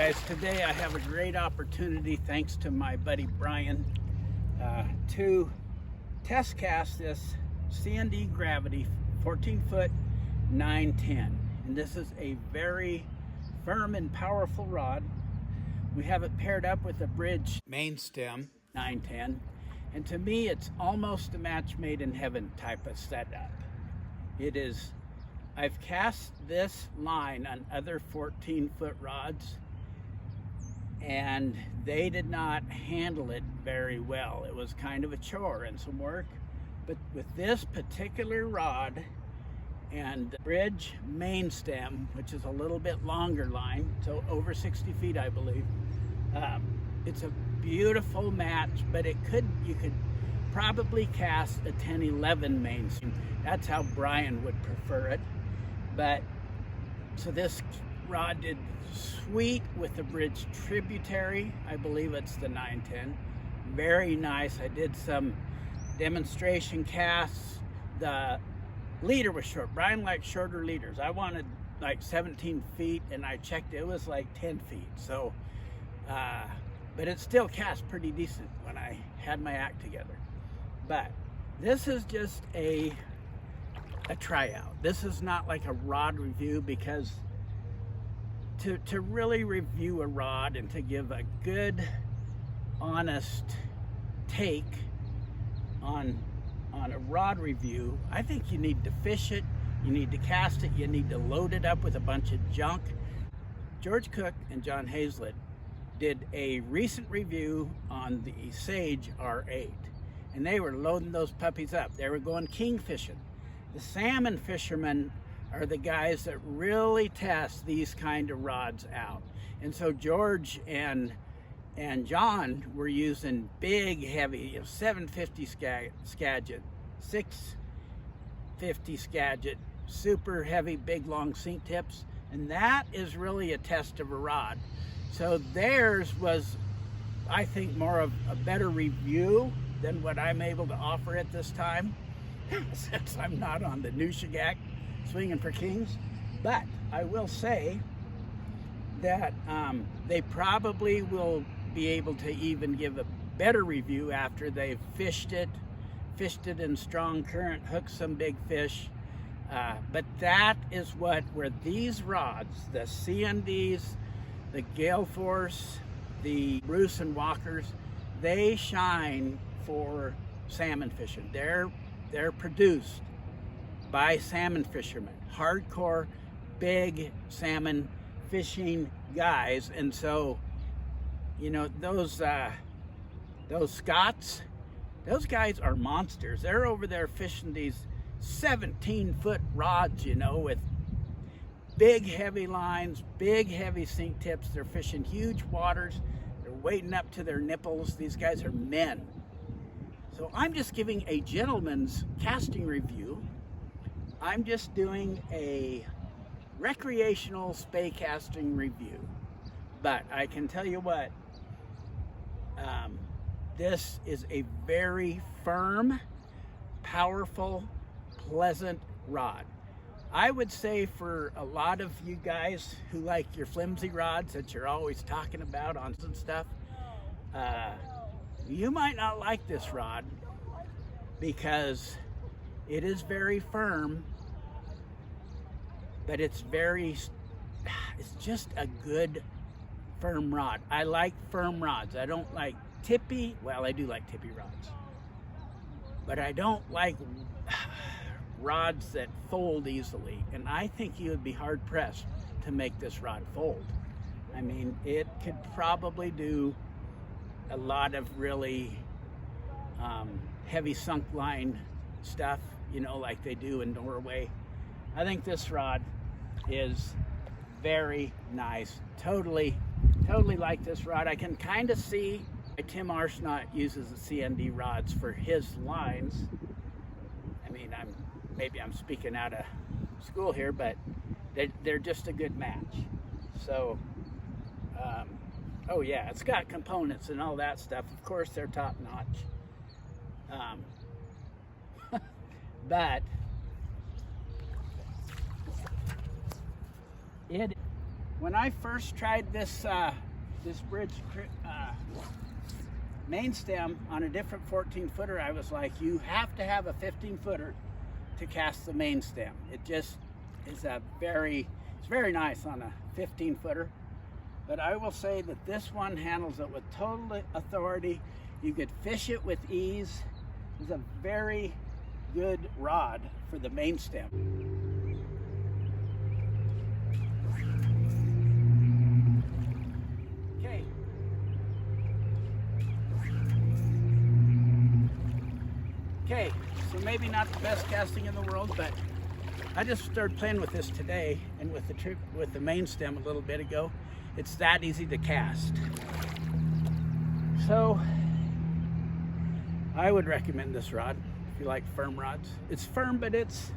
guys, today I have a great opportunity, thanks to my buddy Brian, to test cast this CND Gravity 14-foot 910. And this is a very firm and powerful rod. We have it paired up with a bridge Mainstem 910. And to me, it's almost a match made in heaven type of setup. It is. I've cast this line on other 14-foot rods, and they did not handle it very well. It was kind of a chore and some work. But with this particular rod and the bridge Mainstem, which is a little bit longer line, so over 60 feet, I believe, it's a beautiful match. But you could probably cast a 10-11 Mainstem. That's how Brian would prefer it. But so this rod did sweet with the bridge Tributary. I believe it's the 910. Very nice. I did some demonstration casts. The leader was short. Brian liked shorter leaders. I wanted like 17 feet, and I checked, it was like 10 feet. So, but it still cast pretty decent when I had my act together. But this is just a tryout. This is not like a rod review, because to really review a rod and to give a good, honest take on a rod review, I think you need to fish it, you need to cast it, you need to load it up with a bunch of junk. George Cook and John Hazlett did a recent review on the Sage R8, and they were loading those puppies up. They were going king fishing. The salmon fishermen are the guys that really test these kind of rods out. And so George and John were using big, heavy, 750 Skagit, 650 Skagit, super heavy, big, long sink tips. And that is really a test of a rod. So theirs was, I think, more of a better review than what I'm able to offer at this time, since I'm not on the Nushagak swinging for kings. But I will say that they probably will be able to even give a better review after they've fished it in strong current, hooked some big fish. But that is where these rods, the CNDs, the Gale Force, the Bruce and Walkers, they shine for salmon fishing. They're produced by salmon fishermen, hardcore, big salmon fishing guys. And so, you know, those Scots, those guys are monsters. They're over there fishing these 17-foot rods, you know, with big, heavy lines, big, heavy sink tips. They're fishing huge waters. They're wading up to their nipples. These guys are men. So I'm just giving a gentleman's casting review. I'm just doing a recreational spey casting review. But I can tell you what, this is a very firm, powerful, pleasant rod. I would say for a lot of you guys who like your flimsy rods that you're always talking about on some stuff, you might not like this rod, because it is very firm, but it's just a good firm rod. I like firm rods. I don't like tippy, well, I do like tippy rods, but I don't like rods that fold easily. And I think you would be hard pressed to make this rod fold. I mean, it could probably do a lot of really heavy sunk line stuff, you know, like they do in Norway. I think this rod is very nice. Totally like this rod. I can kind of see why Tim Arsenault uses the CND rods for his lines. I mean, maybe I'm speaking out of school here, but they're just a good match. So, oh yeah, it's got components and all that stuff. Of course, they're top notch. But When I first tried this this bridge Mainstem on a different 14 footer, I was like, you have to have a 15 footer to cast the Mainstem. It just is it's very nice on a 15 footer. But I will say that this one handles it with total authority. You could fish it with ease. It's a very good rod for the Mainstem. Okay, so maybe not the best casting in the world, but I just started playing with this today, and with the Mainstem a little bit ago. It's that easy to cast. So I would recommend this rod if you like firm rods. It's firm, but it's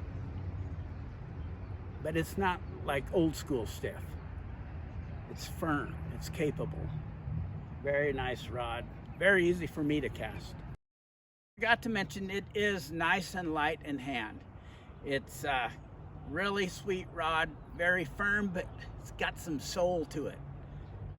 not like old school stuff. It's firm, it's capable. Very nice rod, very easy for me to cast. I forgot to mention, it is nice and light in hand. It's a really sweet rod, very firm, but it's got some soul to it.